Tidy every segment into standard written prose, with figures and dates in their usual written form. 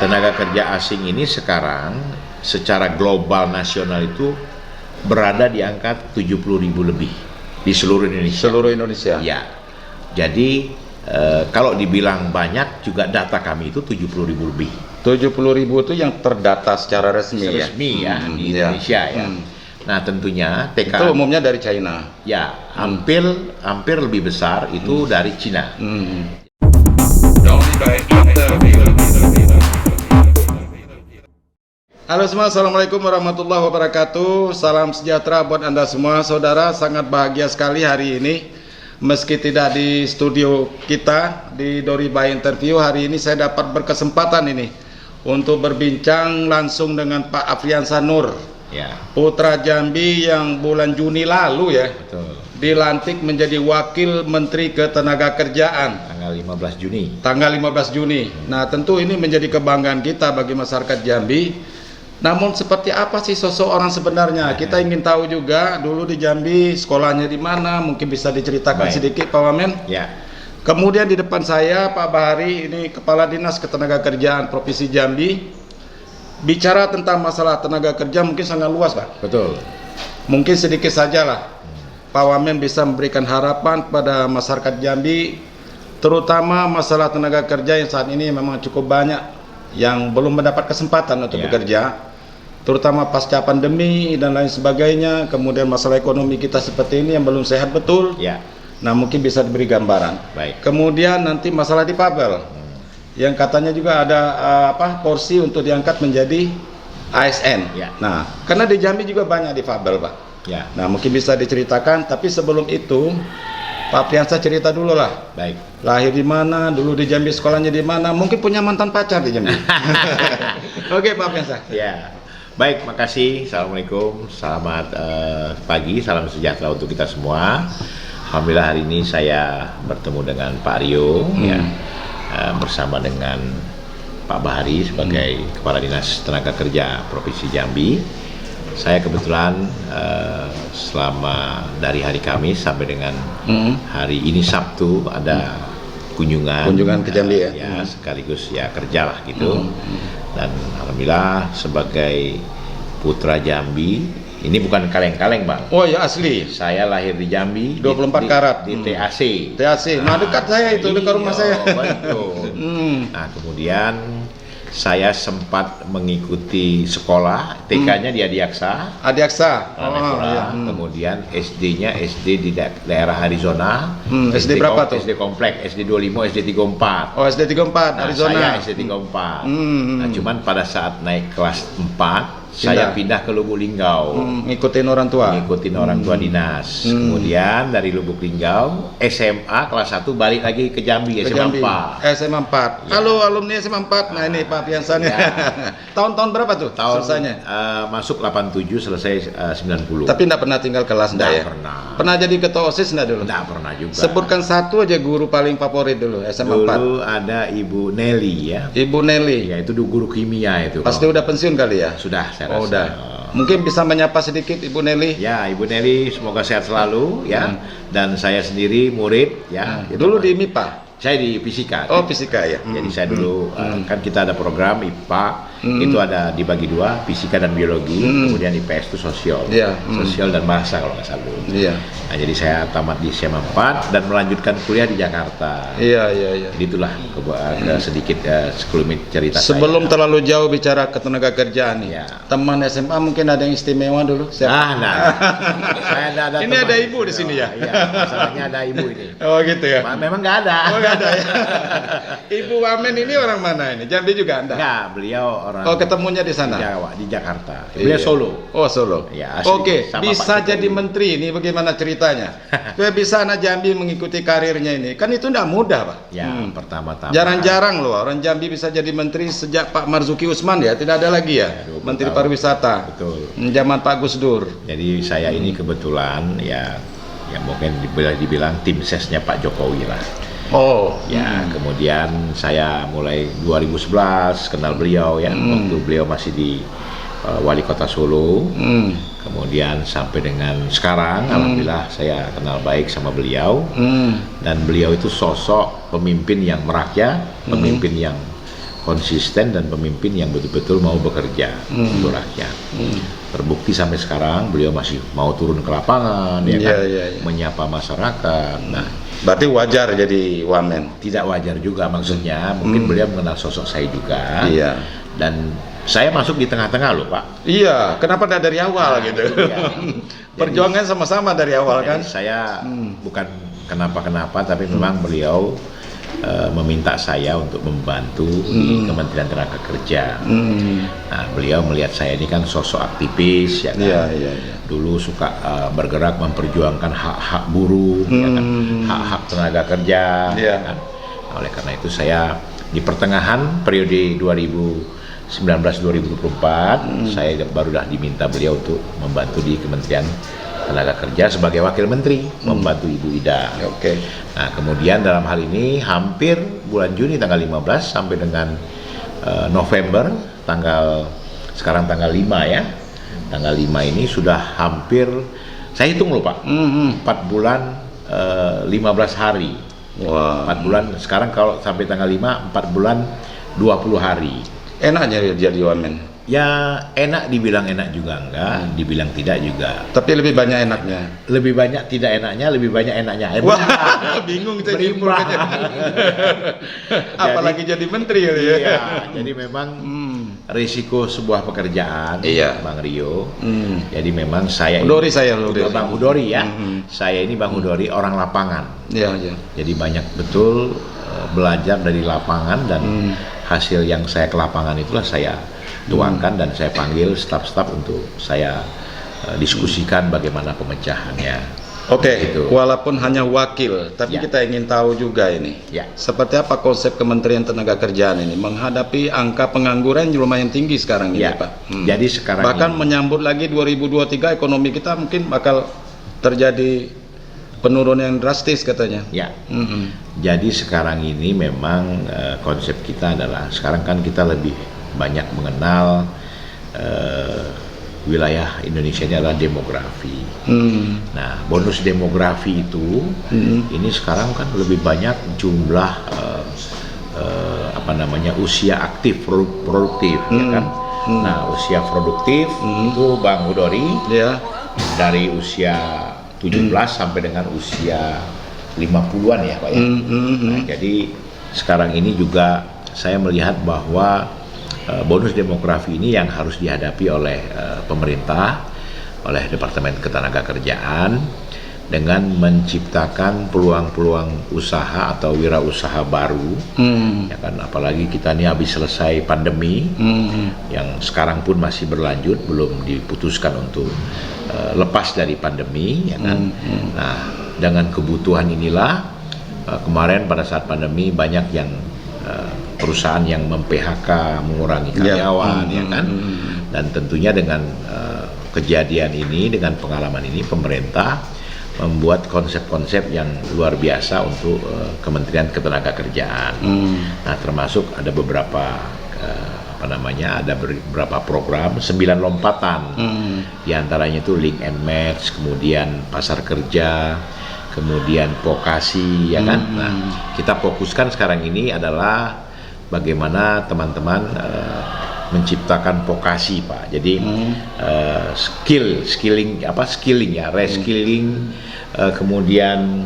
tenaga kerja asing ini sekarang secara global nasional itu berada di angka 70.000 lebih di seluruh Indonesia. Seluruh Indonesia. Ya. Jadi kalau dibilang banyak juga data kami itu 70.000 lebih. 70.000 itu yang terdata secara resmi, Resmi ya di Indonesia ya. Nah tentunya TKA itu umumnya dari China. Ya, hampir lebih besar itu dari Cina. Halo semua, assalamualaikum warahmatullahi wabarakatuh. Salam sejahtera buat Anda semua, saudara. Sangat bahagia sekali hari ini. Meski tidak di studio kita di Doriba Interview, hari ini saya dapat berkesempatan ini untuk berbincang langsung dengan Pak Afriansyah Nur, Ya. putra Jambi yang bulan Juni lalu ya, Betul. dilantik menjadi Wakil Menteri Ketenagakerjaan Tanggal 15 Juni. tanggal 15 Juni. Nah, tentu ini menjadi kebanggaan kita bagi masyarakat Jambi. Namun seperti apa sih sosok orang sebenarnya? Kita ingin tahu juga dulu di Jambi sekolahnya di mana, mungkin bisa diceritakan sedikit Pak Wamen. Ya. Kemudian di depan saya Pak Bahari, ini Kepala Dinas Ketenagakerjaan Provinsi Jambi. Bicara tentang masalah tenaga kerja mungkin sangat luas Pak. Betul. Mungkin sedikit sajalah Pak Wamen bisa memberikan harapan kepada masyarakat Jambi, terutama masalah tenaga kerja yang saat ini memang cukup banyak yang belum mendapat kesempatan untuk bekerja, terutama pasca pandemi dan lain sebagainya. Kemudian masalah ekonomi kita seperti ini yang belum sehat betul. Ya. Nah, mungkin bisa diberi gambaran. Baik. Kemudian nanti masalah difabel, yang katanya juga ada porsi untuk diangkat menjadi ASN. Ya. Nah, karena di Jambi juga banyak difabel Pak. Ya. Nah, mungkin bisa diceritakan, tapi sebelum itu Pak Afriansyah cerita dulu lah. Baik. Lahir di mana, dulu di Jambi sekolahnya di mana, mungkin punya mantan pacar di Jambi. Oke Pak Afriansyah. Ya. Baik, makasih. Assalamualaikum. Selamat pagi, salam sejahtera untuk kita semua. Alhamdulillah hari ini saya bertemu dengan Pak Rio ya. Bersama dengan Pak Bahari sebagai Kepala Dinas Tenaga Kerja Provinsi Jambi. Saya kebetulan selama dari hari Kamis sampai dengan hari ini Sabtu ada kunjungan ke Jambi ya. Ya sekaligus ya kerja lah gitu. Dan alhamdulillah sebagai putra Jambi, ini bukan kaleng-kaleng Bang. Oh ya asli. Saya lahir di Jambi 24 karat di TAC. TAC. Nah, dekat saya itu, dekat rumah saya. Betul. Nah, kemudian saya sempat mengikuti sekolah TK-nya di Adiaksa. Adiaksa. Iya. Kemudian SD-nya SD di daerah Arizona. SD berapa tuh? SD komplek, SD 25, SD 34. Oh, SD 34 Nah, Arizona. saya SD 34. Nah, cuman pada saat naik kelas 4 saya pindah ke Lubuk Linggau. Ngikutin orang tua. Ngikutin orang tua dinas. Kemudian dari Lubuk Linggau SMA kelas 1 balik lagi ke Jambi, SMA 4. SMA 4. Halo alumni SMA 4. Nah, ini Pak Afriansyah. Tahun-tahun berapa tuh selesainya? Masuk 87, selesai 90. Tapi enggak pernah tinggal kelas enggak ya? Pernah. Pernah jadi ketua OSIS enggak dulu? Enggak pernah juga. Sebutkan satu aja guru paling favorit dulu SMA 4. Dulu ada Ibu Nelly ya. Ibu Nelly. Ya, itu guru kimia itu. Pasti udah pensiun kali ya? Sudah, saya Oh, rasa. udah. Mungkin bisa menyapa sedikit Ibu Nelly. Ya, Ibu Nelly semoga sehat selalu ya. Dan saya sendiri murid ya. Dulu di MIPA. Saya di fisika. Oh, fisika ya. Jadi saya dulu kan kita ada program IPA itu ada dibagi dua, fisika dan biologi. Kemudian IPS itu sosial, sosial dan bahasa kalau nggak salah. Iya. Nah, jadi saya tamat di SMA 4 dan melanjutkan kuliah di Jakarta. Iya. Jadi itulah sedikit sekelumit cerita Sebelum saya. terlalu jauh bicara ketenaga kerjaan nih, Ya. teman SMA mungkin ada yang istimewa dulu. Nah, saya ada Ini teman. ada ibu di sini ya? Iya, masalahnya ada ibu ini. Oh gitu ya. Memang nggak ada. Oh nggak ada ya. Ibu Wamen ini orang mana ini? Jambi juga Anda? Enggak, beliau orang Oh ketemunya di sana? Jawa, di Jakarta. Beliau Solo. Oh Solo. Ya, asli. Oke, Sama bisa Pak jadi Jokowi. menteri ini bagaimana ceritanya? Supaya bisa anak Jambi mengikuti karirnya ini. Kan itu tidak mudah Pak. Ya, pertama-tama. Jarang-jarang loh orang Jambi bisa jadi menteri sejak Pak Marzuki Usman ya, tidak ada lagi ya, 20 Menteri tahun. Pariwisata. Betul. Zaman Pak Gus Dur. Jadi saya ini kebetulan ya mungkin dibilang tim sesnya Pak Jokowi lah. Oh, Ya, kemudian saya mulai 2011 kenal beliau ya, waktu beliau masih di Wali Kota Solo. Kemudian sampai dengan sekarang, alhamdulillah saya kenal baik sama beliau. Dan beliau itu sosok pemimpin yang merakyat, pemimpin yang konsisten dan pemimpin yang betul-betul mau bekerja untuk rakyat. Terbukti sampai sekarang beliau masih mau turun ke lapangan, ya kan, menyapa masyarakat. Nah, berarti wajar jadi wamen? Tidak wajar juga maksudnya. Mungkin beliau mengenal sosok saya juga. Iya. Dan saya masuk di tengah-tengah loh, Pak. Iya, kenapa tidak dari awal gitu? Iya. Perjuangan sama-sama dari awal kan? Saya bukan kenapa-kenapa, tapi memang beliau meminta saya untuk membantu di Kementerian Tenaga Kerja. Nah, beliau melihat saya ini kan sosok aktivis, ya kan. Iya. Dulu suka bergerak memperjuangkan hak-hak buruh, ya kan, hak-hak tenaga kerja. Ya kan. Nah, oleh karena itu saya di pertengahan periode 2019-2024 saya barulah diminta beliau untuk membantu di Kementerian Tenaga Kerja sebagai wakil menteri, membantu Ibu Ida. Oke. Nah, kemudian dalam hal ini hampir bulan Juni tanggal 15 sampai dengan November sekarang tanggal 5 ya. Tanggal 5 ini sudah hampir, saya hitung loh Pak, 4 bulan 15 hari. Wah. 4 bulan, sekarang kalau sampai tanggal 5, 4 bulan 20 hari. Enaknya jadi wamen? Ya enak, dibilang enak juga enggak, dibilang tidak juga. Tapi lebih banyak enaknya? Lebih banyak tidak enaknya, lebih banyak enaknya. Wah, bingung kita nyimpulkannya. Apalagi jadi menteri ya. Iya, jadi memang risiko sebuah pekerjaan, Bang Rio. Jadi memang saya Hudori saya Bang Hudori ya. Saya ini Bang Hudori orang lapangan. Iya. Jadi banyak betul belajar dari lapangan dan hasil yang saya ke lapangan itulah saya tuangkan dan saya panggil staf-staf untuk saya diskusikan bagaimana pemecahannya. Oke, gitu. Walaupun hanya wakil, tapi kita ingin tahu juga ini. Seperti apa konsep Kementerian Tenaga Kerjaan ini menghadapi angka pengangguran yang lumayan tinggi sekarang ini, Pak. Jadi sekarang bahkan menyambut lagi 2023 ekonomi kita mungkin bakal terjadi penurunan yang drastis katanya. Jadi sekarang ini memang konsep kita adalah sekarang kan kita lebih banyak mengenal wilayah Indonesia ini adalah demografi. Nah, bonus demografi itu ini sekarang kan lebih banyak jumlah usia aktif produktif, ya kan. Nah, usia produktif itu Bang Hudori dari usia 17 sampai dengan usia 50-an ya Pak ya. Nah, jadi sekarang ini juga saya melihat bahwa bonus demografi ini yang harus dihadapi oleh pemerintah, oleh Departemen Ketenagakerjaan dengan menciptakan peluang-peluang usaha atau wirausaha baru. Ya kan, apalagi kita ini habis selesai pandemi yang sekarang pun masih berlanjut, belum diputuskan untuk lepas dari pandemi, ya kan. Nah, dengan kebutuhan inilah kemarin pada saat pandemi banyak yang perusahaan yang mem-PHK, mengurangi karyawan, ya kan. Dan tentunya dengan kejadian ini, dengan pengalaman ini, pemerintah membuat konsep-konsep yang luar biasa untuk Kementerian Ketenagakerjaan. Nah, termasuk ada beberapa ada beberapa program, 9 lompatan. Di antaranya itu link and match, kemudian pasar kerja, kemudian vokasi, ya kan. Nah, kita fokuskan sekarang ini adalah bagaimana teman-teman menciptakan vokasi, Pak. Jadi skilling ya, reskilling, kemudian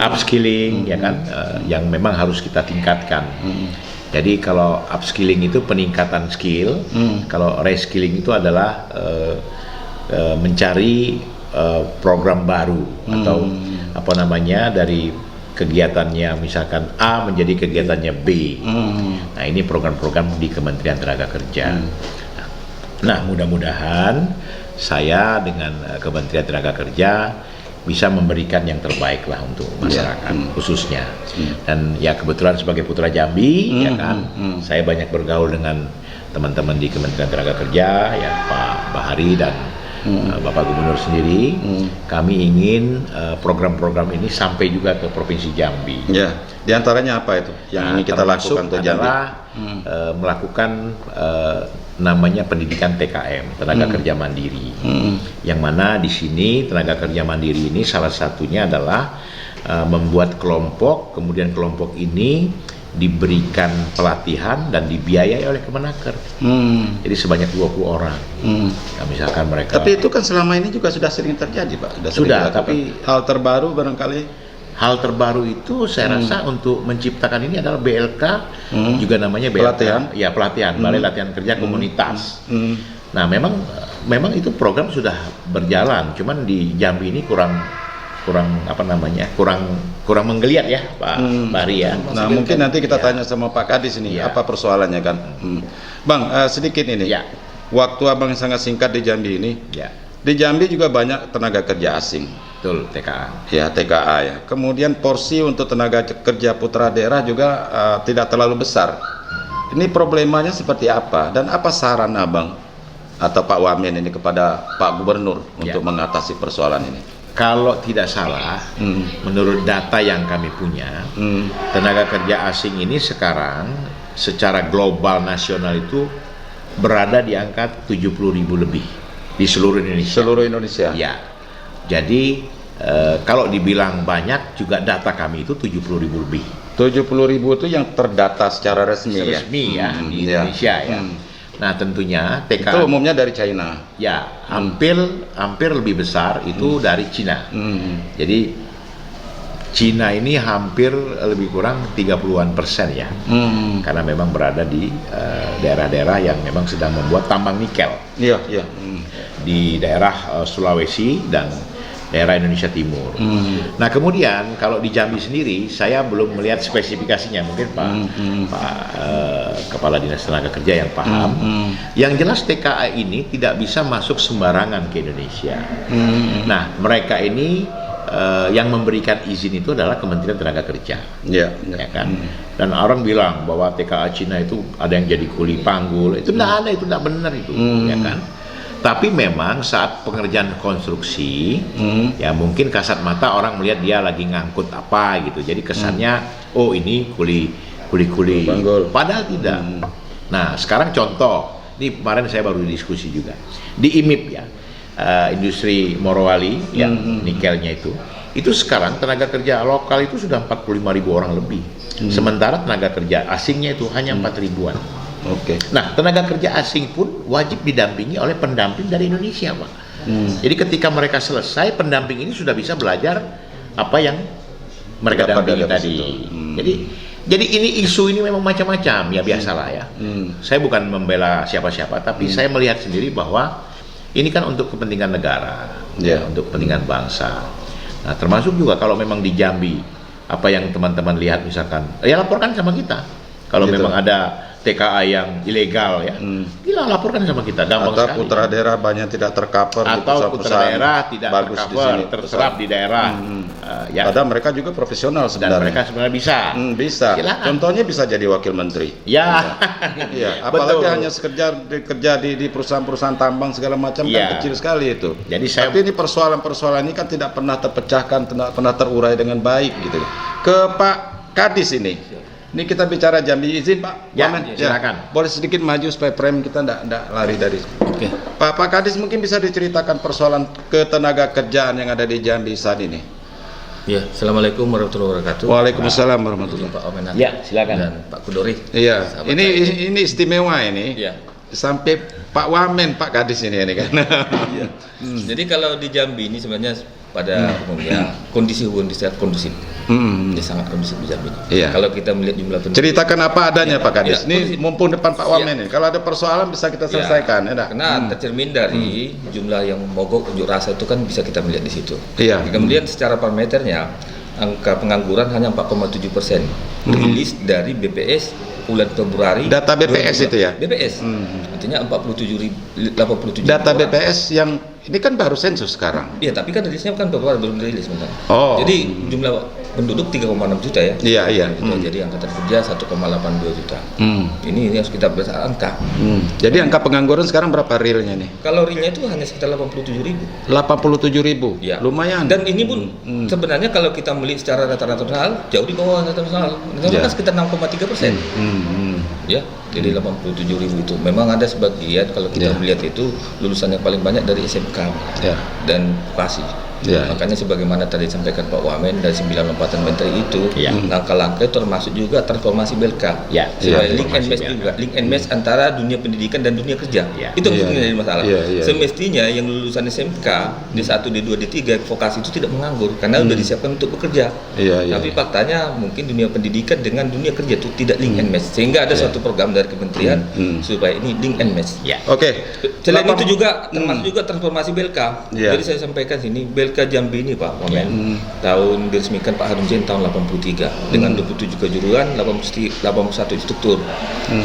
upskilling, ya kan, yang memang harus kita tingkatkan. Jadi kalau upskilling itu peningkatan skill, kalau reskilling itu adalah mencari program baru atau dari kegiatannya misalkan A menjadi kegiatannya B. Nah, ini program-program di Kementerian Tenaga Kerja. Nah, mudah-mudahan saya dengan Kementerian Tenaga Kerja bisa memberikan yang terbaik lah untuk masyarakat khususnya. Dan ya kebetulan sebagai putra Jambi, ya kan, saya banyak bergaul dengan teman-teman di Kementerian Tenaga Kerja, ya Pak Bahari dan Bapak Gubernur sendiri. Kami ingin program-program ini sampai juga ke Provinsi Jambi. Ya, diantaranya apa itu yang ini kita lakukan untuk Jambi? Melakukan namanya pendidikan TKM, tenaga kerja mandiri. Yang mana di sini tenaga kerja mandiri ini salah satunya adalah membuat kelompok, kemudian kelompok ini diberikan pelatihan dan dibiayai oleh Kemenaker. Jadi sebanyak 20 orang. Nah, misalkan mereka. Tapi itu kan selama ini juga sudah sering terjadi, Pak. Sudah, tapi hal terbaru barangkali. Hal terbaru itu saya rasa untuk menciptakan ini adalah BLK, juga namanya BLK. Pelatihan? Ya, pelatihan, Balai Latihan Kerja Komunitas. Nah, memang itu program sudah berjalan, cuman di Jambi ini kurang menggeliat ya, Pak Bahri ya. Nah, mungkin nanti kita tanya sama Pak Kadis ini apa persoalannya kan. Bang, sedikit ini. Ya. Waktu Abang sangat singkat di Jambi ini. Ya. Di Jambi juga banyak tenaga kerja asing. Betul, TKA. Ya, TKA ya. Kemudian porsi untuk tenaga kerja putra daerah juga tidak terlalu besar. Ini problemanya seperti apa dan apa saran Abang atau Pak Wamen ini kepada Pak Gubernur untuk mengatasi persoalan ini? Kalau tidak salah, menurut data yang kami punya, tenaga kerja asing ini sekarang secara global nasional itu berada di angka 70.000 lebih di seluruh Indonesia. Seluruh Indonesia. Ya. Jadi kalau dibilang banyak juga data kami itu 70.000 lebih. 70.000 itu yang terdata secara resmi ya. Resmi ya di Indonesia ya. Nah, tentunya TKA itu umumnya dari China. Ya, hampir lebih besar itu dari Cina. Jadi Cina ini hampir lebih kurang 30-an% ya. Karena memang berada di daerah-daerah yang memang sedang membuat tambang nikel. Iya, iya. Di daerah Sulawesi dan daerah Indonesia Timur. Nah, kemudian kalau di Jambi sendiri saya belum melihat spesifikasinya, mungkin Pak Kepala Dinas Tenaga Kerja yang paham. Yang jelas TKA ini tidak bisa masuk sembarangan ke Indonesia. Nah, mereka ini yang memberikan izin itu adalah Kementerian Tenaga Kerja. Ya kan? Dan orang bilang bahwa TKA Cina itu ada yang jadi kuli panggul. Itu tidak ada, itu tidak benar itu, ya kan? Tapi memang saat pengerjaan konstruksi, ya mungkin kasat mata orang melihat dia lagi ngangkut apa gitu. Jadi kesannya, oh ini kuli panggul. Padahal tidak. Nah, sekarang contoh, ini kemarin saya baru diskusi juga di IMIP ya, industri Morowali yang nikelnya itu sekarang tenaga kerja lokal itu sudah 45.000 orang lebih. Sementara tenaga kerja asingnya itu hanya 4.000-an. Oke. Nah, tenaga kerja asing pun wajib didampingi oleh pendamping dari Indonesia, Pak. Jadi ketika mereka selesai, pendamping ini sudah bisa belajar apa yang mereka dampingi tadi. Jadi ini isu ini memang macam-macam, ya biasalah ya. Saya bukan membela siapa-siapa, tapi saya melihat sendiri bahwa ini kan untuk kepentingan negara, untuk kepentingan bangsa. Nah, termasuk juga kalau memang di Jambi, apa yang teman-teman lihat misalkan, ya laporkan sama kita. Kalau memang ada TKA yang ilegal ya, gila laporkan sama kita, gampang atau sekali. putra daerah banyak tidak tercover di Atau putra daerah tidak bagus tercover, terserap di daerah. Ya. Padahal mereka juga profesional Dan sebenarnya. mereka sebenarnya bisa. Bisa. Silakan. Contohnya bisa jadi wakil menteri. Ya. Iya, apalagi Betul. hanya kerja di perusahaan-perusahaan tambang segala macam kan kecil sekali itu. Jadi Tapi ini persoalan-persoalan ini kan tidak pernah terpecahkan, tidak pernah terurai dengan baik gitu. Ke Pak Kadis ini. Ini kita bicara Jambi, izin Pak. Ya, Wamen. silakan. Boleh sedikit maju supaya frame kita tidak lari dari. Oke. Pak Kadis mungkin bisa diceritakan persoalan ketenaga kerjaan yang ada di Jambi saat ini. Ya, assalamualaikum warahmatullahi wabarakatuh. Waalaikumsalam warahmatullahi Pak Omen Ya, silakan. dan Pak Kudori. Iya, Sahabat ini saya. istimewa ini. Ya. Sampai Pak Wamen, Pak Kadis ini kan. Jadi kalau di Jambi ini sebenarnya pada umumnya kondisi hubungan sehat kondusif. Ini sangat kondusif di Jambi. Iya. Kalau kita melihat jumlah penduduk. Ceritakan apa adanya Pak Kadis. Ya, Ini kondusif. mumpung depan Pak Wamen ini. Kalau ada persoalan bisa kita selesaikan, ya dah. Karena tercermin dari jumlah yang mogok unjuk rasa itu kan bisa kita melihat di situ. Iya. Kemudian secara parameternya angka pengangguran hanya 4,7%. Rilis dari BPS bulan Februari. Data BPS 2022. itu ya? BPS. Artinya 87 Data orang. BPS yang ini kan baru sensus sekarang. Iya, tapi kan rilisnya kan Februari belum dirilis benar. Oh. Jadi jumlah penduduk 3,6 juta ya. Iya. Gitu. Jadi angkatan kerja 1,82 juta. Ini harus kita berdasarkan angka. Jadi angka pengangguran sekarang berapa realnya nih? Kalau realnya itu hanya sekitar 87.000. 87.000. Ya. Lumayan. Dan ini pun sebenarnya kalau kita melihat secara rata-rata nasional jauh di bawah rata-rata nasional. Nasional kan sekitar 6,3%. Ya, jadi 87.000 itu. Memang ada sebagian kalau kita melihat itu lulusan yang paling banyak dari SMK dan PASI. Ya. Makanya sebagaimana tadi disampaikan Pak Wamen dari 9 lompatan menteri itu, Ya. langkah-langkah termasuk juga transformasi BLK. Ya, Supaya ya, link and match transformasi juga, link and match antara dunia pendidikan dan dunia kerja. Ya. Itu Ya. yang jadi masalah. Ya, ya. Semestinya yang lulusan SMK D1, D2, D3 vokasi itu tidak menganggur karena sudah disiapkan untuk bekerja. Iya, iya. Tapi faktanya mungkin dunia pendidikan dengan dunia kerja itu tidak link and match. Sehingga ada suatu program dari kementerian supaya ini link and match. Ya. Oke. Selain itu juga termasuk juga transformasi BLK. Iya. Jadi saya sampaikan sini BLK Jambi ini Pak Wamen tahun diresmikan Pak Harun Zain tahun 83 dengan 27 kejuruan, 81 instruktur.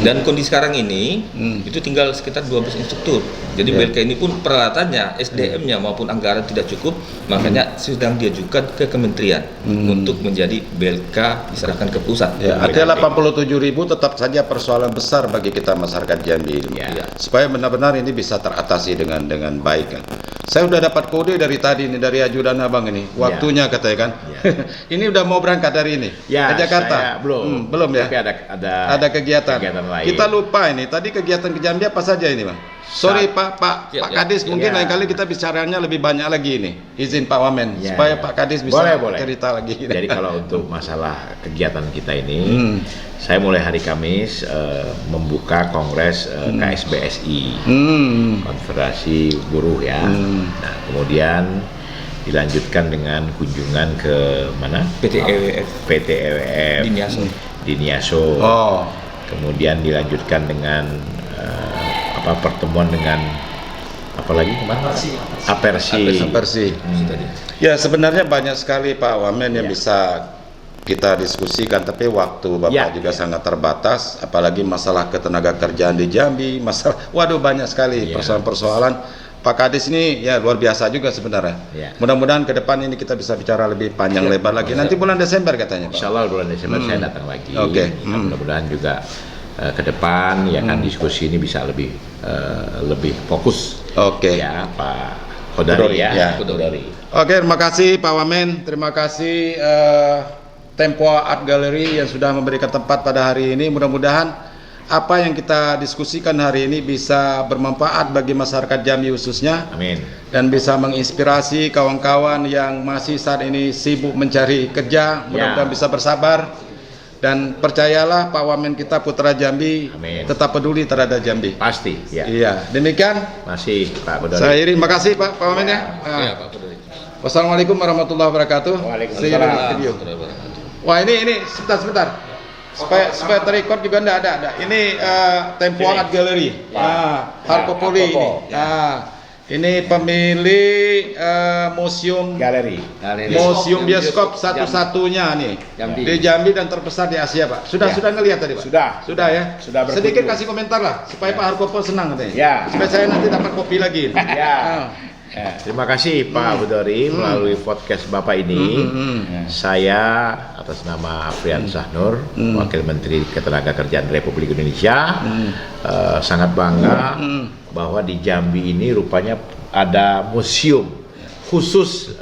Dan kondisi sekarang ini itu tinggal sekitar 12 instruktur. Jadi BLK ini pun peralatannya, SDM-nya maupun anggaran tidak cukup, makanya sedang diajukan ke kementerian untuk menjadi BLK diserahkan ke pusat. Ya, artinya 87.000 tetap saja persoalan besar bagi kita masyarakat Jambi itu. Ya. Supaya benar-benar ini bisa teratasi dengan baik kan. Saya udah dapat kode dari tadi ini dari ajudan Abang ini. Waktunya katanya kan. Ya. Ini udah mau berangkat dari ini Ya, ke Jakarta. saya belum. Belum ya. Tapi Ada kegiatan. lain. Kita lupa ini. Tadi kegiatan ke Jambi apa saja ini, Bang? Sorry Pak Ya, Kadis, mungkin ya. lain kali kita bicaranya lebih banyak lagi ini. Izin Pak Wamen Ya. supaya Pak Kadis bisa Boleh. cerita lagi. Jadi kalau untuk masalah kegiatan kita ini, saya mulai hari Kamis membuka kongres KSBSI, Konfederasi Buruh ya. Nah, kemudian dilanjutkan dengan kunjungan ke mana? PT EWF PT EWF di Niaso. Oh. Kemudian dilanjutkan dengan pertemuan dengan apa lagi kemana? Apersi. Persi. Tadi. Ya sebenarnya banyak sekali Pak Wamen yang Ya. bisa kita diskusikan, tapi waktu Bapak Ya, juga ya. sangat terbatas, apalagi masalah ketenaga kerjaan di Jambi, waduh banyak sekali Ya. persoalan-persoalan. Pak Kadis ini ya luar biasa juga sebenarnya. Ya. Mudah-mudahan ke depan ini kita bisa bicara lebih panjang lebar lagi. Nanti bulan Desember katanya Pak. Insya Allah bulan Desember saya datang lagi. Oke. Ya, mudah-mudahan juga ke depan ya kan diskusi ini bisa lebih fokus. Oke. Ya Pak Khodari ya. Ya. Khodari. Oke, terima kasih Pak Wamen, terima kasih Tempo Art Gallery yang sudah memberikan tempat pada hari ini. Mudah-mudahan apa yang kita diskusikan hari ini bisa bermanfaat bagi masyarakat Jambi khususnya Amin. dan bisa menginspirasi kawan-kawan yang masih saat ini sibuk mencari kerja. Mudah-mudahan bisa bersabar dan percayalah Pak Wamen kita putra Jambi. Amin. Tetap peduli terhadap Jambi. Pasti ya. Iya, demikian Masih Pak Khodari. saya Iri, makasih Pak Wamen ya. Ya, Pak Khodari. Wassalamualaikum warahmatullahi wabarakatuh. Waalaikumsalam. See you in the video. Wah ini sebentar. Supaya terrecord juga enggak ada. Ini Tempo Art Gallery. Harpopoli ini. Ini pemilik museum Museum bioskop satu-satunya nih di Jambi dan terbesar di Asia, Pak. Sudah ngelihat tadi, Pak? Sudah Ya. Sudah berkunjung. Sedikit kasih komentar lah supaya Pak Harkopo senang katanya. Ya. Supaya saya nanti dapat kopi lagi. Ya. Terima kasih Pak Khodari melalui podcast Bapak ini. Saya atas nama Afrian Sahnur, Wakil Menteri Ketenagakerjaan Republik Indonesia, sangat bangga bahwa di Jambi ini rupanya ada museum khusus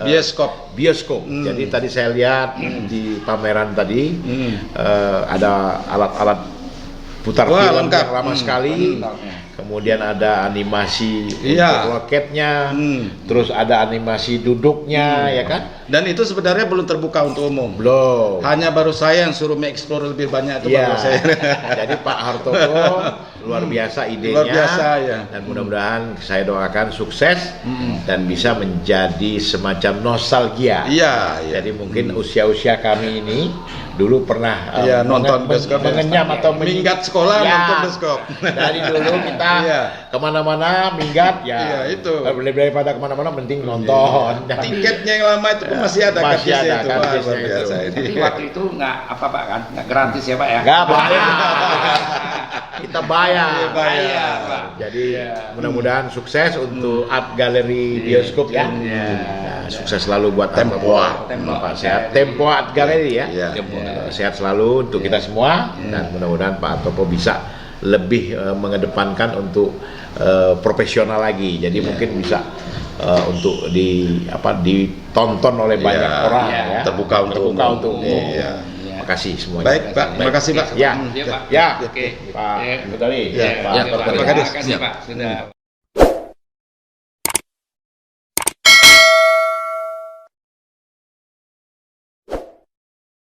bioskop. Jadi tadi saya lihat di pameran tadi ada alat-alat putar Wah, film lengkap. yang lama sekali. Kemudian ada animasi Iya. untuk roketnya, terus ada animasi duduknya, ya kan? Dan itu sebenarnya belum terbuka untuk umum. Belum. Hanya baru saya yang suruh mengeksplor lebih banyak itu Iya. baru saya. Jadi Pak Hartopo luar biasa idenya. Luar biasa, ya. Dan mudah-mudahan saya doakan sukses dan bisa menjadi semacam nostalgia. Iya. Jadi mungkin usia-usia kami ini dulu pernah Iya, nonton bioskop ya. mengenyam atau Minggat sekolah nonton bioskop. Dari dulu kita Iya. kemana-mana minggat ya. Iya, itu. Daripada kemana-mana penting nonton. Jadi Tiketnya yang lama itu pun masih ada Masih kartisnya ada itu. Wah, kartisnya luar biasa itu. ini. Tapi waktu itu nggak apa Pak kan, nggak gratis ya Pak ya? nggak bayar. Kita bayar. Iya, bayar. Pak. Jadi mudah-mudahan sukses untuk art gallery bioskop ya. Iya. Nah, sukses selalu buat Tempo Art. Bapak sehat. Tempo Art Gallery ya. Iya. Sehat selalu untuk kita semua dan mudah-mudahan Pak Hartopo bisa lebih mengedepankan untuk profesional lagi. Jadi mungkin bisa untuk ditonton oleh banyak orang ya. Terbuka untuk umum. umum. Iya. Makasih semuanya. Baik, Pak. Terima kasih, Pak. Ya. Iya, Pak. Ya. Oke. Pak Khodari. Ya. Pak Ya, Khodari. Pak Kadis. Terima kasih Pak. Sudah.